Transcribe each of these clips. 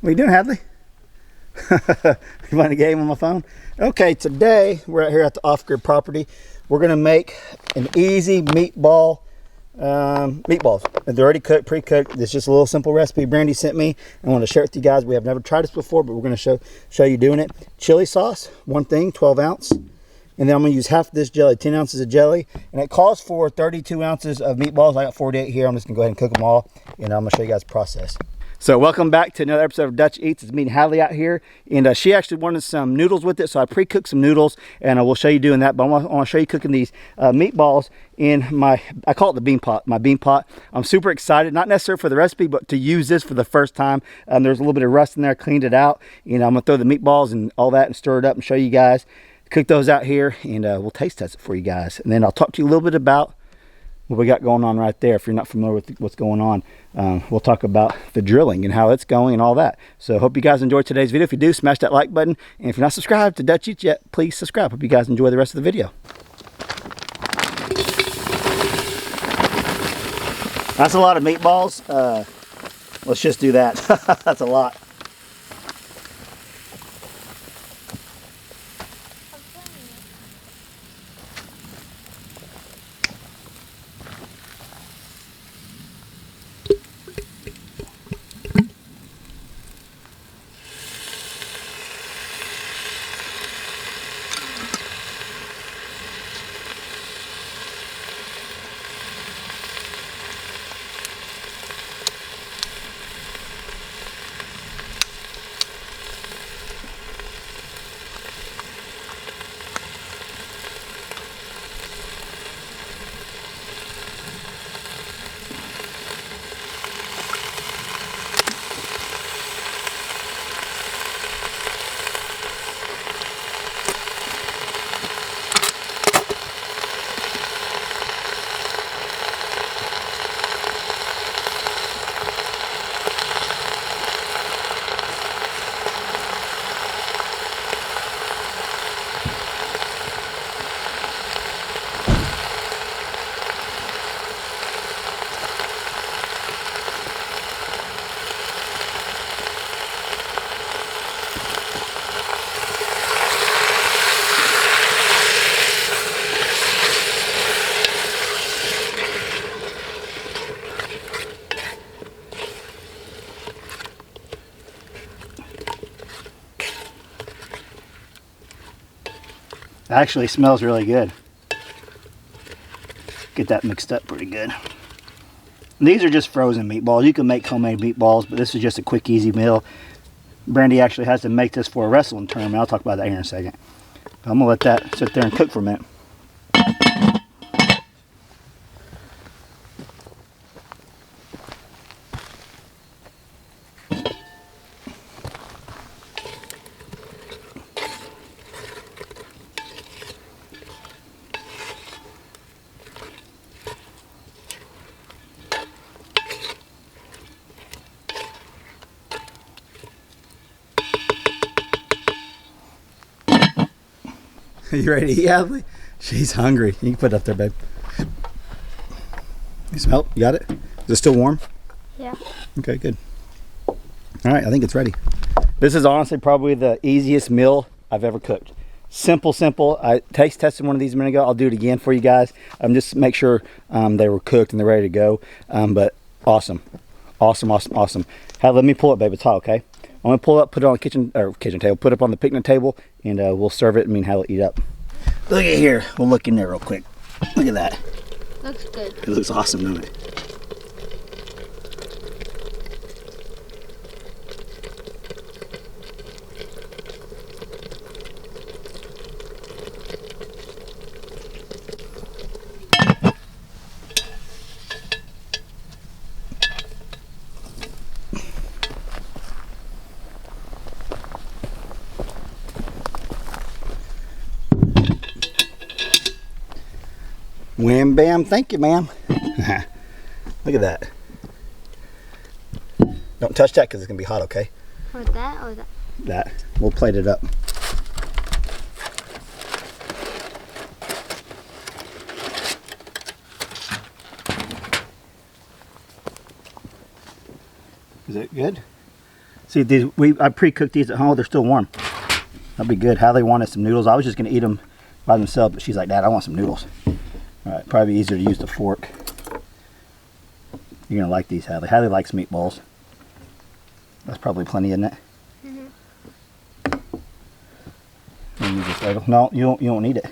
What are you doing, Hadley? You playing a game on my phone? Okay, today we're out here at the off-grid property. We're gonna make an easy meatballs. They're already cooked, pre-cooked. It's just a little simple recipe Brandy sent me. I want to share it with you guys. We have never tried this before, but we're gonna show you doing it. Chili sauce, one thing, 12 ounce. And then I'm gonna use half of this jelly, 10 ounces of jelly. And it calls for 32 ounces of meatballs. I got 48 here. I'm just gonna go ahead and cook them all. And I'm gonna show you guys the process. So welcome back to another episode of Dutch Eats. It's me and Hadley out here. And she actually wanted some noodles with it. So I pre-cooked some noodles and we'll show you doing that. But I want to show you cooking these meatballs in I call it the bean pot, my bean pot. I'm super excited, not necessarily for the recipe, but to use this for the first time. There's a little bit of rust in there, cleaned it out. You know, I'm gonna throw the meatballs and all that and stir it up and show you guys. Cook those out here and we'll taste test it for you guys. And then I'll talk to you a little bit about what we got going on right there. If you're not familiar with what's going on, we'll talk about the drilling and how it's going and all that. So hope you guys enjoyed today's video. If you do, smash that like button. And if you're not subscribed to Dutch Eats yet, please subscribe. Hope you guys enjoy the rest of the video. That's a lot of meatballs. Let's just do that. That's a lot. Actually smells really good. Get that mixed up pretty good. These are just frozen meatballs. You can make homemade meatballs, but this is just a quick, easy meal. Brandy actually has to make this for a wrestling tournament. I'll talk about that here in a second. But I'm gonna let that sit there and cook for a minute. You ready to eat, Hadley? She's hungry. You can put it up there, babe. You smell it? You got it? Is it still warm? Yeah. Okay, good. All right, I think it's ready. This is honestly probably the easiest meal I've ever cooked. Simple, simple. I taste tested one of these a minute ago. I'll do it again for you guys. Just to make sure they were cooked and they're ready to go. But awesome. Awesome, awesome, awesome. Hadley, let me pull it, babe. It's hot, okay? I'm gonna pull up, put it on the kitchen table, put it up on the picnic table, and we'll serve it. I mean, how it'll eat up. Look at here. We'll look in there real quick. Look at that. Looks good. It looks awesome, doesn't it? Wham bam, thank you, ma'am. Look at that. Don't touch that because it's gonna be hot, okay? Or that or that? That. We'll plate it up. Is it good? See, these I pre-cooked these at home. They're still warm. That'd be good. Hallie wanted some noodles. I was just gonna eat them by themselves, but she's like, Dad, I want some noodles. All right, probably easier to use the fork. You're gonna like these, Hallie. Hallie likes meatballs. That's probably plenty, isn't it? Use this ladle. No, you don't need it.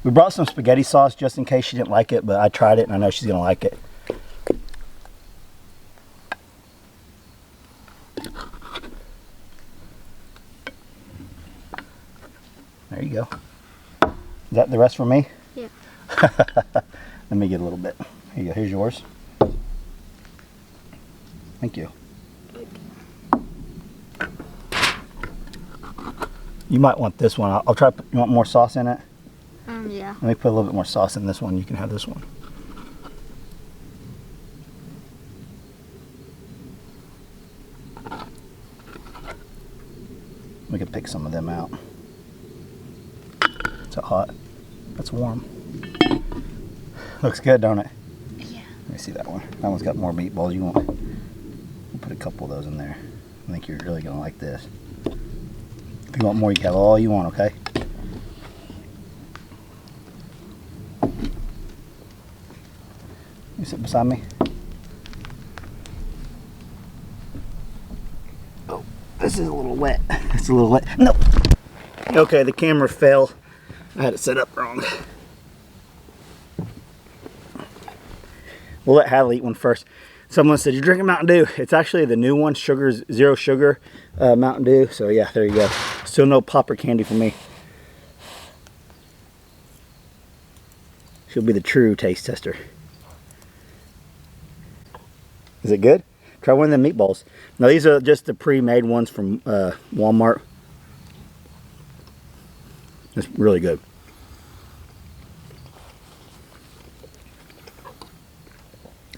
We brought some spaghetti sauce just in case she didn't like it, but I tried it and I know she's gonna like it. There you go. Is that the rest for me? Yeah. Let me get a little bit. Here you go. Here's yours. Thank you. You might want this one. I'll try. You want more sauce in it? Yeah. Let me put a little bit more sauce in this one. You can have this one. We can pick some of them out. Is that hot? That's warm. Looks good, don't it? Yeah. Let me see that one. That one's got more meatballs. You want? We'll put a couple of those in there. I think you're really gonna like this. If you want more, you can have all you want, okay? You sit beside me. Oh, this is a little wet. It's a little wet. No. Okay, the camera fell. I had it set up wrong. We'll let Hallie eat one first. Someone said, you're drinking Mountain Dew. It's actually the new one, zero sugar Mountain Dew. So yeah, there you go. Still no pop or candy for me. She'll be the true taste tester. Is it good? Try one of them meatballs. Now these are just the pre-made ones from Walmart. It's really good.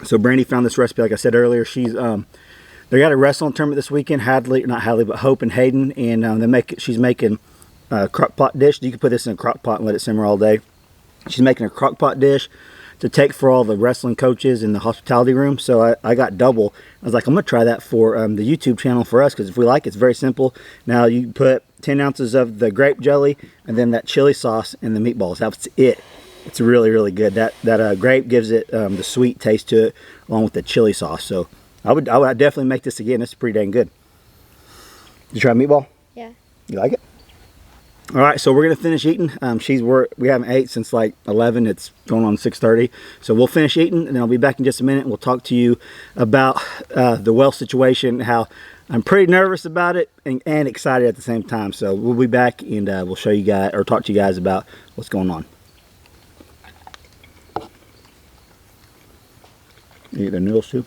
So Brandy found this recipe, like I said earlier. She's they got a wrestling tournament this weekend. Not Hadley, but Hope and Hayden, and she's making a crock pot dish. You can put this in a crock pot and let it simmer all day. She's making a crock pot dish to take for all the wrestling coaches in the hospitality room. So I got double. I was like, I'm gonna try that for the YouTube channel for us, because if we like it, it's very simple. Now you put 10 ounces of the grape jelly and then that chili sauce and the meatballs. That's it. It's really, really good. That grape gives it the sweet taste to it, along with the chili sauce. So I would definitely make this again. It's pretty dang good. Did you try meatball? Yeah. You like it? All right, so we're gonna finish eating. We haven't ate since like 11. It's going on 6:30. So we'll finish eating, and then I'll be back in just a minute. We'll talk to you about the well situation, how I'm pretty nervous about it and excited at the same time. So we'll be back, and we'll show you guys, or talk to you guys about what's going on. You eat the noodles too?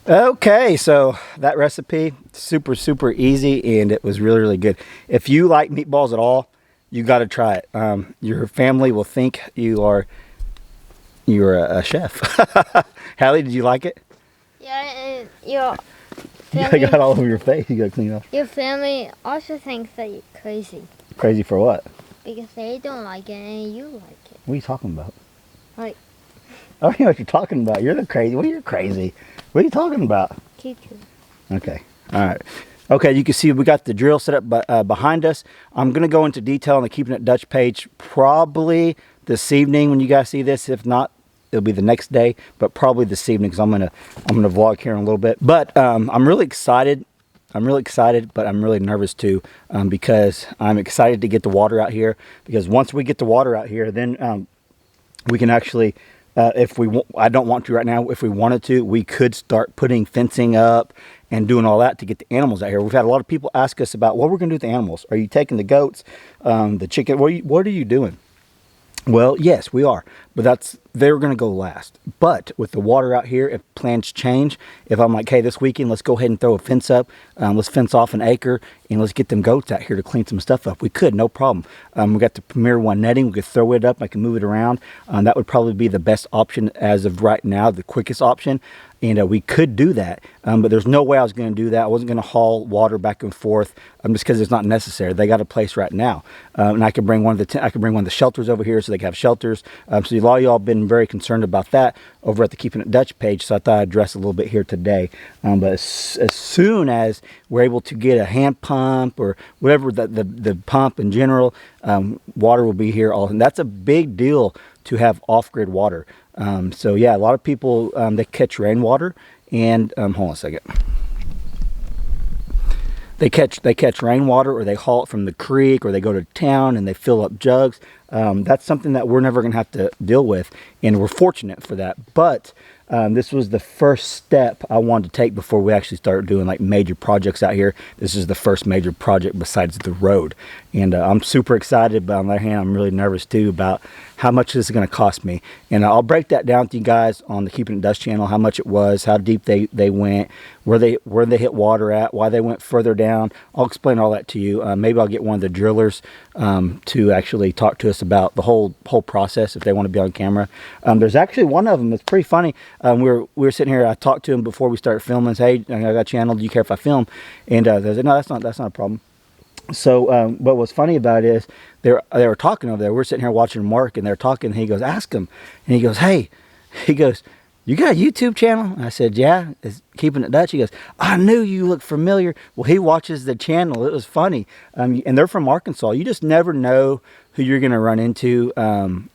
Okay, so that recipe, super, super easy, and it was really, really good. If you like meatballs at all, you got to try it. Your family will think you're a chef. Hallie, did you like it? Yeah, and your I family, got all over your face. You got to clean it off. your family also thinks that you're crazy Crazy for what? because they don't like it and you like it. What are you talking about? Like I don't know what you're talking about. You're the crazy. What are you crazy? What are you talking about? Keto. Okay. All right. Okay, you can see we got the drill set up behind us. I'm going to go into detail on the Keeping It Dutch page probably this evening when you guys see this. If not, it'll be the next day, but probably this evening because I'm gonna vlog here in a little bit. But I'm really excited. I'm really excited, but I'm really nervous too because I'm excited to get the water out here. Because once we get the water out here, then we can actually, I don't want to right now. If we wanted to, we could start putting fencing up and doing all that to get the animals out here. We've had a lot of people ask us about what we're going to do with the animals. Are you taking the goats, the chicken? What are you doing? Well, yes, we are, but they're going to go last. But with the water out here, if plans change, if I'm like, hey, this weekend, let's go ahead and throw a fence up. Let's fence off an acre and let's get them goats out here to clean some stuff up. We could, no problem. We got the Premier One netting. We could throw it up. I can move it around. That would probably be the best option as of right now, the quickest option. And we could do that, but there's no way I was going to do that. I wasn't going to haul water back and forth just because it's not necessary. They got a place right now, and I could bring one of the shelters over here so they can have shelters. So a lot of y'all have been very concerned about that over at the Keeping It Dutch page, so I thought I'd address a little bit here today. But as soon as we're able to get a hand pump or whatever, the pump in general, water will be here. And that's a big deal to have off-grid water. So yeah, a lot of people, they catch rainwater, and hold on a second. They catch rainwater, or they haul it from the creek, or they go to town and they fill up jugs. That's something that we're never going to have to deal with, and we're fortunate for that. But this was the first step I wanted to take before we actually start doing like major projects out here. This is the first major project besides the road, and I'm super excited, but on the other hand, I'm really nervous too about how much this is going to cost me. And I'll break that down to you guys on the Keeping It Dutch channel, how much it was, how deep they went, where they hit water at, why they went further down. I'll explain all that to you. Maybe I'll get one of the drillers to actually talk to us about the whole process if they want to be on camera. There's actually one of them that's pretty funny. We were sitting here. I talked to him before we started filming. Hey, I got a channel. Do you care if I film? And they said, no, that's not a problem. So what was funny about it is they were talking over there. We're sitting here watching Mark, and they're talking. And he goes, ask him. And he goes, hey, he goes, you got a YouTube channel? And I said, yeah, it's Keeping It Dutch. He goes, I knew you looked familiar. Well, he watches the channel. It was funny. And they're from Arkansas. You just never know who you're going to run into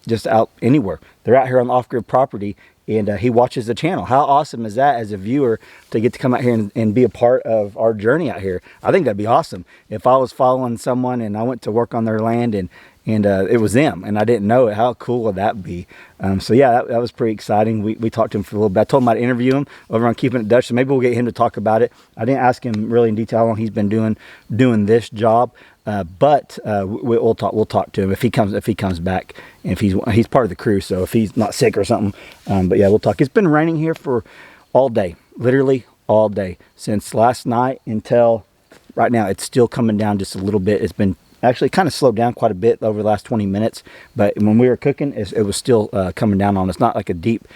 just out anywhere. They're out here on off-grid property, and he watches the channel. How awesome is that as a viewer to get to come out here and be a part of our journey out here? I think that'd be awesome. If I was following someone and I went to work on their land and it was them, and I didn't know it, how cool would that be? So yeah, that was pretty exciting. We talked to him for a little bit. I told him I'd interview him over on Keeping It Dutch, so maybe we'll get him to talk about it. I didn't ask him really in detail how long he's been doing this job, but we'll talk to him if he comes back, and if he's part of the crew. So if he's not sick or something, but yeah, we'll talk. It's been raining here for all day, literally all day, since last night until right now. It's still coming down just a little bit. It's been actually kind of slowed down quite a bit over the last 20 minutes, but when we were cooking, it was still coming down on us. Not like a deep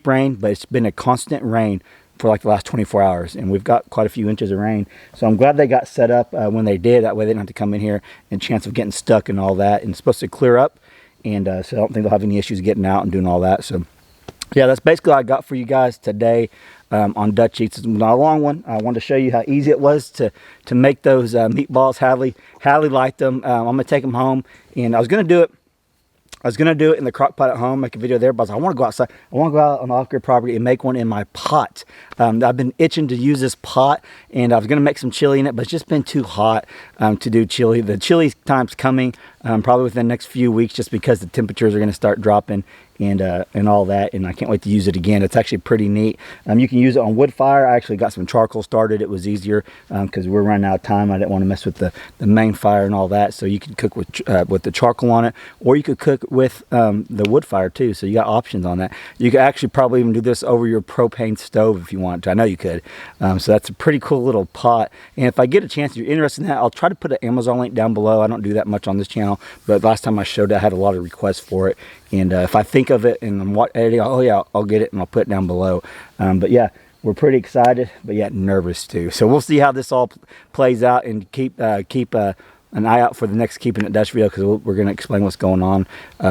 rain, but it's been a constant rain for like the last 24 hours, and we've got quite a few inches of rain. So I'm glad they got set up when they did. That way they didn't have to come in here and chance of getting stuck and all that. And it's supposed to clear up, and so I don't think they'll have any issues getting out and doing all that. So yeah, that's basically all I got for you guys today on Dutch Eats. It's not a long one. I wanted to show you how easy it was to make those meatballs. Hadley liked them. I'm going to take them home, and I was going to do it in the crock pot at home, make a video there, but I want to go outside. I want to go out on the off-grid property and make one in my pot. I've been itching to use this pot, and I was going to make some chili in it, but it's just been too hot to do chili. The chili time's coming probably within the next few weeks, just because the temperatures are going to start dropping and all that, and I can't wait to use it again. It's actually pretty neat. You can use it on wood fire. I actually got some charcoal started. It was easier because we're running out of time. I didn't want to mess with the main fire and all that, so you can cook with the charcoal on it, or you could cook with the wood fire too. So you got options on that. You could actually probably even do this over your propane stove if you want to. I know you could. So that's a pretty cool little pot, and if I get a chance, if you're interested in that, I'll try to put an Amazon link down below. I don't do that much on this channel, but last time I showed it, I had a lot of requests for it. And if I think of it and I'm editing, oh yeah, I'll get it and I'll put it down below. But yeah, we're pretty excited, but yet nervous too. So we'll see how this all plays out, and keep an eye out for the next Keeping It Dutch video, because we're going to explain what's going on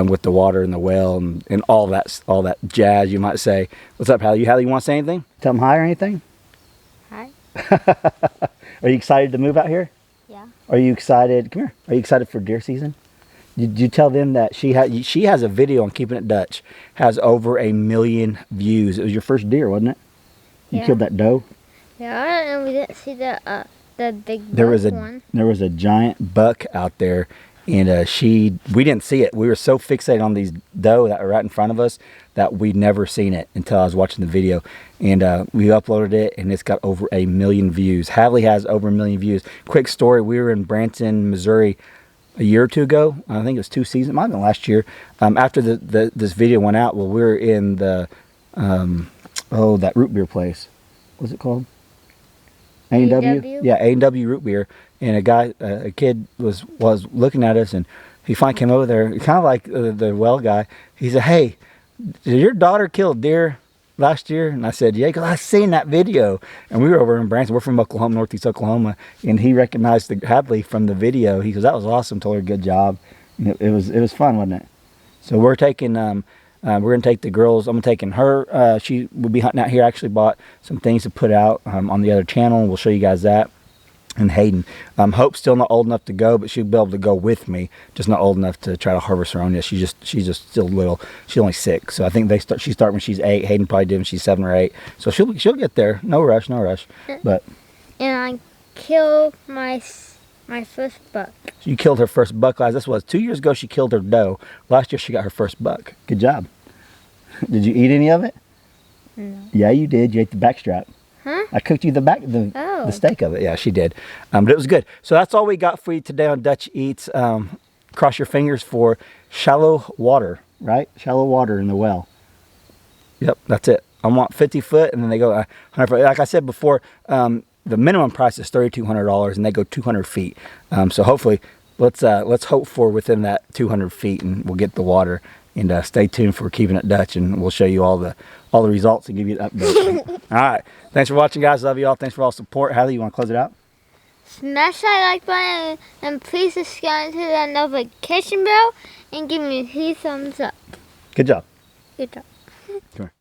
with the water and the well and all that jazz, you might say. What's up, Hallie? You want to say anything? Tell them hi or anything? Hi. Are you excited to move out here? Yeah. Are you excited? Come here. Are you excited for deer season? Did you tell them that she has a video on Keeping It Dutch, has over 1 million views? It was your first deer, wasn't it? You killed that doe? Yeah, and we didn't see the big one. There was a giant buck out there, and we didn't see it. We were so fixated on these doe that were right in front of us that we'd never seen it until I was watching the video. And we uploaded it, and it's got over 1 million views. Hadley has over 1 million views. Quick story, we were in Branson, Missouri a year or two ago. I think it was 2 seasons. It might have been last year. After this video went out, well, we were in the that root beer place. What's it called? A&W? Yeah, A&W root beer. And a kid was looking at us, and he finally came over there, kind of like the well guy. He said, "Hey, did your daughter kill a deer last year?" And I said, "Yeah," because I seen that video. And we were over in Branson. We're from Oklahoma, Northeast Oklahoma, and he recognized the Hadley from the video. He goes, "That was awesome." Told her good job. And it was fun, wasn't it? So we're taking We're going to take the girls. I'm taking her. She will be hunting out here. I actually bought some things to put out on the other channel, and we'll show you guys that. And Hayden. Hope's still not old enough to go, but she'll be able to go with me. Just not old enough to try to harvest her own yet. She's just still little. She's only 6, so I think she start when she's 8. Hayden probably did when she's 7 or 8. So she'll get there. No rush, no rush. But and I killed my first buck. you killed her first buck last. This was 2 years ago. She killed her doe. Last year she got her first buck. Good job. Did you eat any of it? No. Yeah, you did. You ate the backstrap. Huh? I cooked you the steak of it. Yeah, she did. But it was good. So that's all we got for you today on Dutch Eats. Cross your fingers for shallow water, right? Shallow water in the well. Yep, that's it. I want 50 foot, and then they go 100 foot. Like I said before, the minimum price is $3,200, and they go 200 feet. So hopefully, let's hope for within that 200 feet, and we'll get the water. And stay tuned for Keeping It Dutch, and we'll show you all the results and give you an update. All right. Thanks for watching, guys. Love you all. Thanks for all the support. Hallie, you want to close it out? Smash that like button and please subscribe to that notification bell and give me 3 thumbs up. Good job. Good job. Come here.